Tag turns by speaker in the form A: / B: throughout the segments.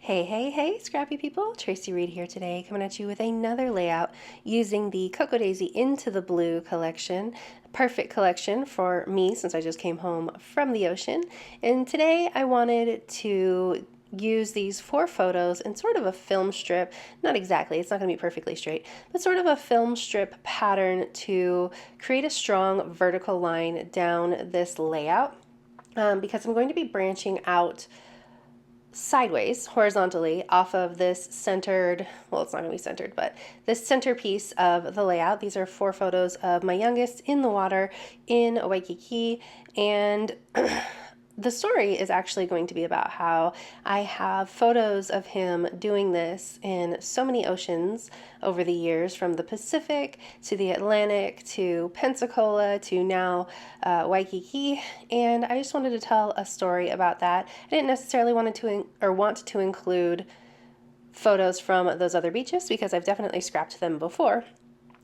A: Hey, hey, hey, scrappy people. Tracy Reed here today, coming at you with another layout using the Cocoa Daisy Into the Blue collection. Perfect collection for me since I just came home from the ocean. And today I wanted to use these 4 photos in sort of a film strip. Not exactly, it's not going to be perfectly straight, but sort of a film strip pattern to create a strong vertical line down this layout. Because I'm going to be branching out sideways, horizontally, off of this centered, well, it's not going to be centered, but this centerpiece of the layout. These are 4 photos of my youngest in the water in Waikiki, and the story is actually going to be about how I have photos of him doing this in so many oceans over the years, from the Pacific to the Atlantic to Pensacola to now Waikiki, and I just wanted to tell a story about that. I didn't necessarily want to include photos from those other beaches because I've definitely scrapped them before.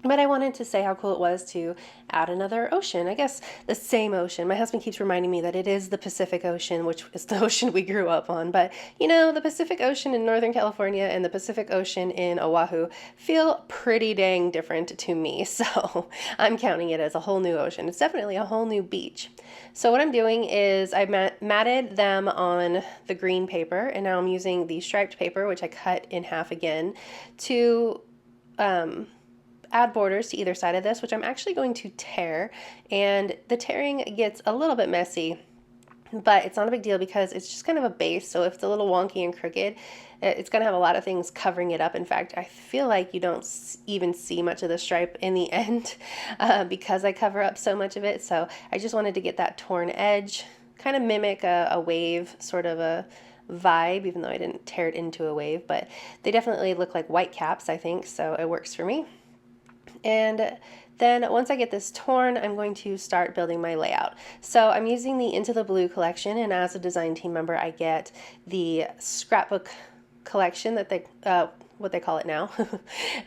A: But I wanted to say how cool it was to add another ocean. I guess the same ocean. My husband keeps reminding me that it is the Pacific Ocean, which is the ocean we grew up on. But, you know, the Pacific Ocean in Northern California and the Pacific Ocean in Oahu feel pretty dang different to me. So I'm counting it as a whole new ocean. It's definitely a whole new beach. So what I'm doing is I matted them on the green paper, and now I'm using the striped paper, which I cut in half again, to add borders to either side of this, which I'm actually going to tear, and the tearing gets a little bit messy, but it's not a big deal because it's just kind of a base, so if it's a little wonky and crooked, it's going to have a lot of things covering it up. In fact, I feel like you don't even see much of the stripe in the end because I cover up so much of it, so I just wanted to get that torn edge, kind of mimic a wave, sort of a vibe, even though I didn't tear it into a wave, but they definitely look like white caps, I think, so it works for me. And then once I get this torn, I'm going to start building my layout. So I'm using the Into the Blue collection, and as a design team member, I get the scrapbook collection that what they call it now,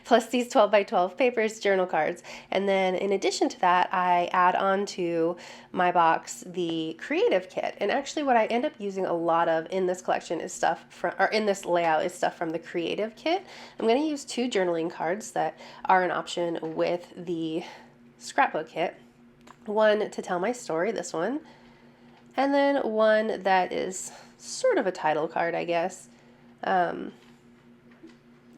A: plus these 12 by 12 papers, journal cards. And then in addition to that, I add on to my box the creative kit. And actually what I end up using a lot of in this collection is stuff from, or in this layout is stuff from the creative kit. I'm going to use 2 journaling cards that are an option with the scrapbook kit. One to tell my story, this one, and then one that is sort of a title card, I guess.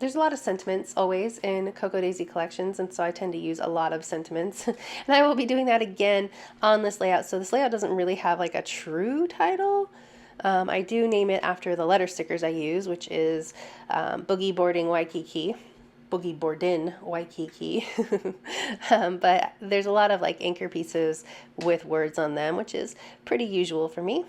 A: There's a lot of sentiments always in Cocoa Daisy collections, and so I tend to use a lot of sentiments. And I will be doing that again on this layout. So this layout doesn't really have like a true title. I do name it after the letter stickers I use, which is Boogie Boarding Waikiki. Boogie Boardin Waikiki. But there's a lot of like anchor pieces with words on them, which is pretty usual for me.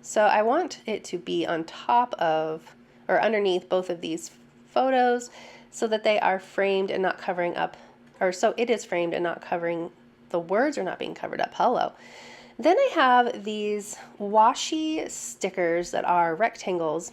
A: So I want it to be on top of or underneath both of these photos so that they are framed and not covering up, or so it is framed and not covering, the words are not being covered up. Hello. Then I have these washi stickers that are rectangles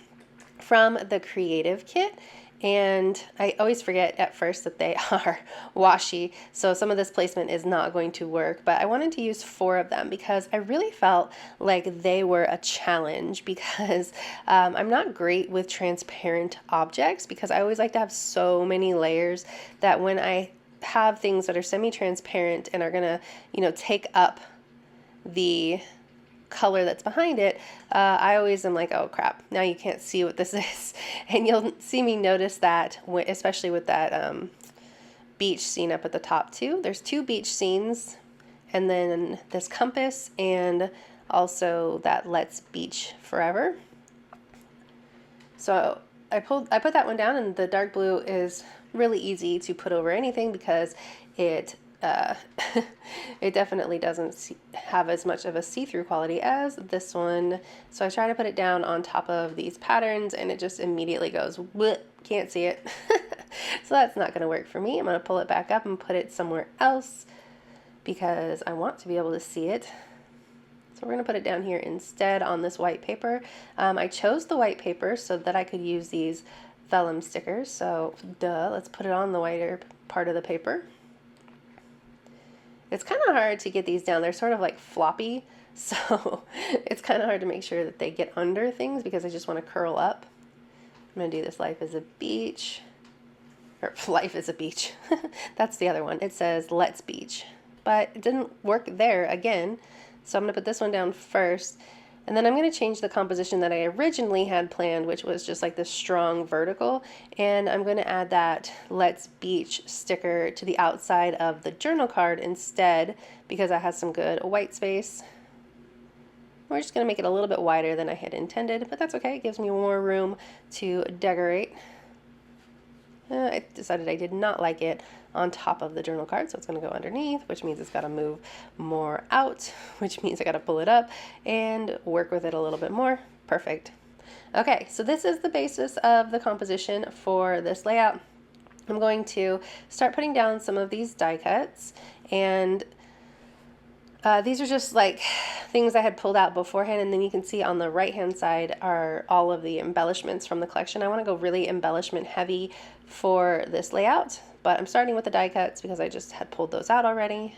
A: from the creative kit, and I always forget at first that they are washi, so some of this placement is not going to work, but I wanted to use 4 of them because I really felt like they were a challenge because I'm not great with transparent objects because I always like to have so many layers that when I have things that are semi-transparent and are gonna, you know, take up the color that's behind it, I always am like, oh crap, now you can't see what this is. And you'll see me notice that, especially with that beach scene up at the top too. There's 2 beach scenes, and then this compass, and also that Let's Beach Forever. So I put that one down, and the dark blue is really easy to put over anything because it it definitely doesn't have as much of a see-through quality as this one. So I try to put it down on top of these patterns, and it just immediately goes, bleh, can't see it. So that's not going to work for me. I'm going to pull it back up and put it somewhere else because I want to be able to see it. So we're going to put it down here instead on this white paper. I chose the white paper so that I could use these vellum stickers. So let's put it on the whiter part of the paper. It's kind of hard to get these down. They're sort of like floppy, so it's kind of hard to make sure that they get under things because I just want to curl up. I'm going to do this Life is a Beach, or Life is a Beach. That's the other one. It says Let's Beach, but it didn't work there again. So I'm going to put this one down first. And then I'm going to change the composition that I originally had planned, which was just like this strong vertical. And I'm going to add that Let's Beach sticker to the outside of the journal card instead, because I had some good white space. We're just going to make it a little bit wider than I had intended, but that's okay. It gives me more room to decorate. I decided I did not like it on top of the journal card, so it's going to go underneath, which means it's got to move more out, which means I got to pull it up and work with it a little bit more. Perfect. Okay, so this is the basis of the composition for this layout. I'm going to start putting down some of these die cuts, and these are just like things I had pulled out beforehand, and then you can see on the right hand side are all of the embellishments from the collection. I want to go really embellishment heavy for this layout, but I'm starting with the die cuts because I just had pulled those out already.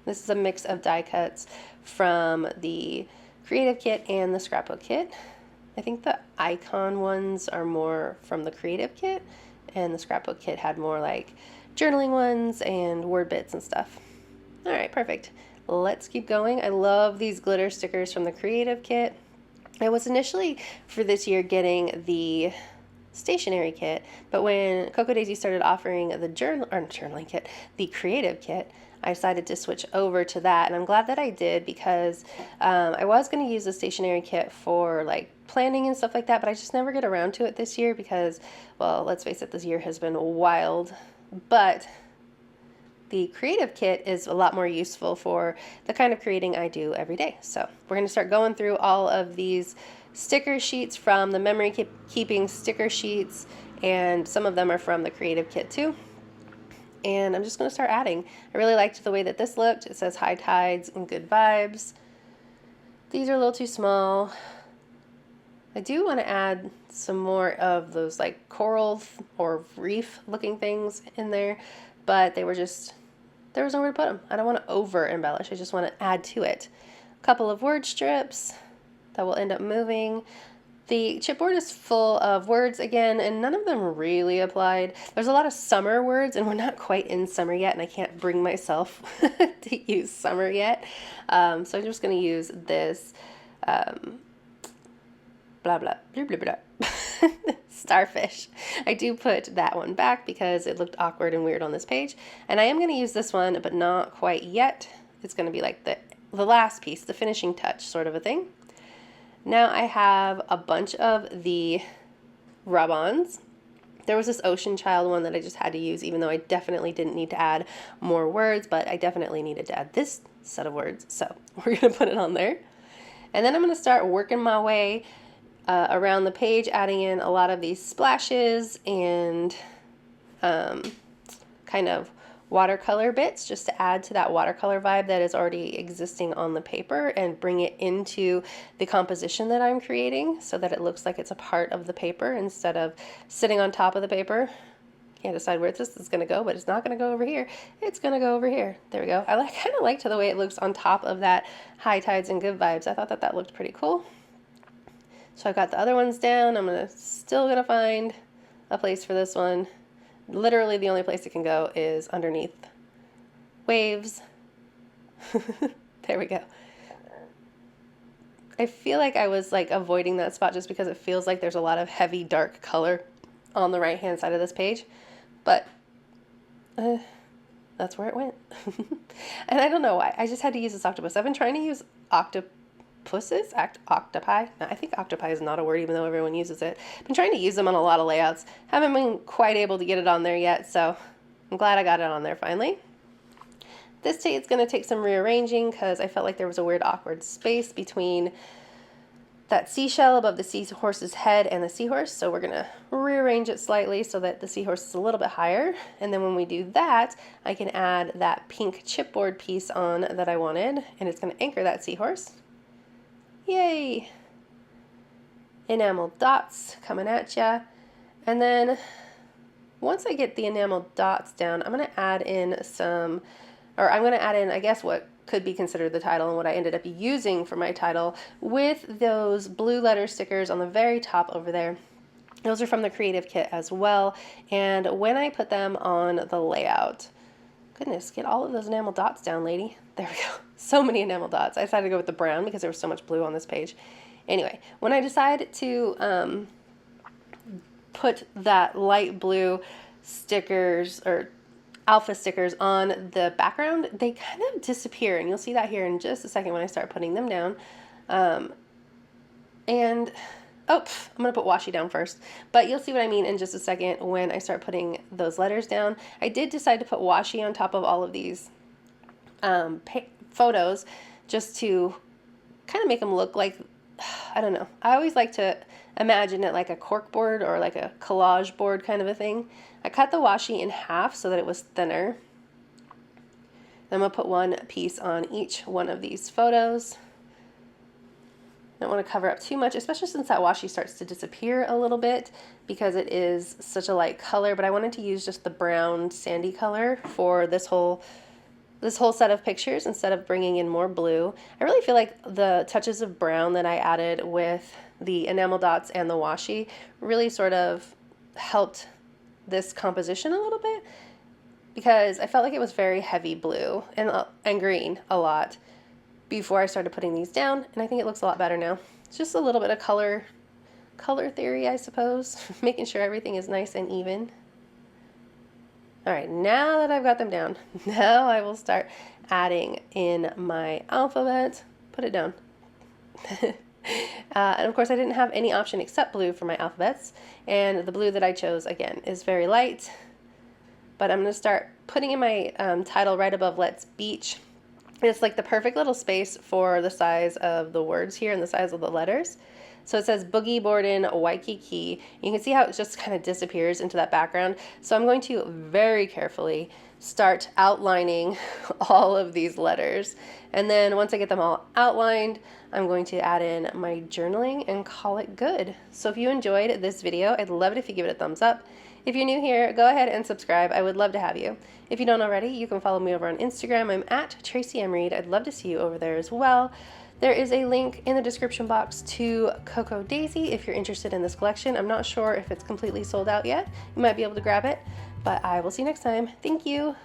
A: This is a mix of die cuts from the creative kit and the scrapbook kit. I think the icon ones are more from the creative kit, and the scrapbook kit had more like journaling ones and word bits and stuff. All right, perfect. Let's keep going. I love these glitter stickers from the creative kit. I was initially for this year getting the stationery kit, but when Cocoa Daisy started offering the journaling kit, the creative kit, I decided to switch over to that, and I'm glad that I did, because I was going to use the stationery kit for like planning and stuff like that, but I just never get around to it this year because, well, let's face it, this year has been wild. But the creative kit is a lot more useful for the kind of creating I do every day. So we're going to start going through all of these sticker sheets from the memory keeping sticker sheets, and some of them are from the creative kit too. And I'm just going to start adding. I really liked the way that this looked. It says high tides and good vibes. These are a little too small. I do want to add some more of those like coral or reef looking things in there, but they were just, there was nowhere to put them. I don't want to over embellish. I just want to add to it. A couple of word strips that will end up moving. The chipboard is full of words again, and none of them really applied. There's a lot of summer words, and we're not quite in summer yet, and I can't bring myself to use summer yet. So I'm just going to use this blah, blah, blah, blah, blah. Starfish. I do put that one back because it looked awkward and weird on this page. And I am going to use this one, but not quite yet. It's going to be like the last piece, the finishing touch sort of a thing. Now I have a bunch of the rub-ons. There was this Ocean Child one that I just had to use, even though I definitely didn't need to add more words, but I definitely needed to add this set of words. So we're going to put it on there. And then I'm going to start working my way around the page, adding in a lot of these splashes and kind of watercolor bits, just to add to that watercolor vibe that is already existing on the paper and bring it into the composition that I'm creating so that it looks like it's a part of the paper instead of sitting on top of the paper. Can't decide where this is going to go, but it's not going to go over here. It's going to go over here. There we go. I kind of liked the way it looks on top of that high tides and good vibes. I thought that that looked pretty cool. So I've got the other ones down. I'm still going to find a place for this one. Literally the only place it can go is underneath waves. There we go. I feel like I was like avoiding that spot just because it feels like there's a lot of heavy dark color on the right hand side of this page, but that's where it went. And I don't know why. I just had to use this octopus. I've been trying to use octopuses, octopi. I think octopi is not a word, even though everyone uses it. I've been trying to use them on a lot of layouts. Haven't been quite able to get it on there yet, so I'm glad I got it on there finally. This day it's going to take some rearranging because I felt like there was a weird awkward space between that seashell above the seahorse's head and the seahorse, so we're going to rearrange it slightly so that the seahorse is a little bit higher. And then when we do that, I can add that pink chipboard piece on that I wanted, and it's going to anchor that seahorse. Yay! Enamel dots coming at ya. And then once I get the enamel dots down, I'm going to add in some or I'm going to add in, I guess, what could be considered the title and what I ended up using for my title with those blue letter stickers on the very top over there. Those are from the creative kit as well. And when I put them on the layout, goodness, get all of those enamel dots down, lady. There we go. So many enamel dots. I decided to go with the brown because there was so much blue on this page. Anyway, when I decided to put that light blue stickers or alpha stickers on the background, they kind of disappear, and you'll see that here in just a second when I start putting them down. And I'm gonna put washi down first, but you'll see what I mean in just a second when I start putting those letters down. I did decide to put washi on top of all of these photos just to kind of make them look like, I don't know, I always like to imagine it like a cork board or like a collage board kind of a thing. I cut the washi in half so that it was thinner. I'm going to put one piece on each one of these photos. I don't want to cover up too much, especially since that washi starts to disappear a little bit because it is such a light color, but I wanted to use just the brown sandy color for this whole set of pictures instead of bringing in more blue. I really feel like the touches of brown that I added with the enamel dots and the washi really sort of helped this composition a little bit because I felt like it was very heavy blue and green a lot before I started putting these down, and I think it looks a lot better now. It's just a little bit of color theory, I suppose, making sure everything is nice and even. All right, now that I've got them down, now I will start adding in my alphabet. Put it down. And of course, I didn't have any option except blue for my alphabets, and the blue that I chose, again, is very light. But I'm going to start putting in my title right above Let's Beach. It's like the perfect little space for the size of the words here and the size of the letters. So it says Boogie, Boardin, Waikiki. You can see how it just kind of disappears into that background. So I'm going to very carefully start outlining all of these letters. And then once I get them all outlined, I'm going to add in my journaling and call it good. So if you enjoyed this video, I'd love it if you give it a thumbs up. If you're new here, go ahead and subscribe. I would love to have you. If you don't already, you can follow me over on Instagram. I'm at Tracy M. Reed. I'd love to see you over there as well. There is a link in the description box to Cocoa Daisy if you're interested in this collection. I'm not sure if it's completely sold out yet. You might be able to grab it, but I will see you next time. Thank you.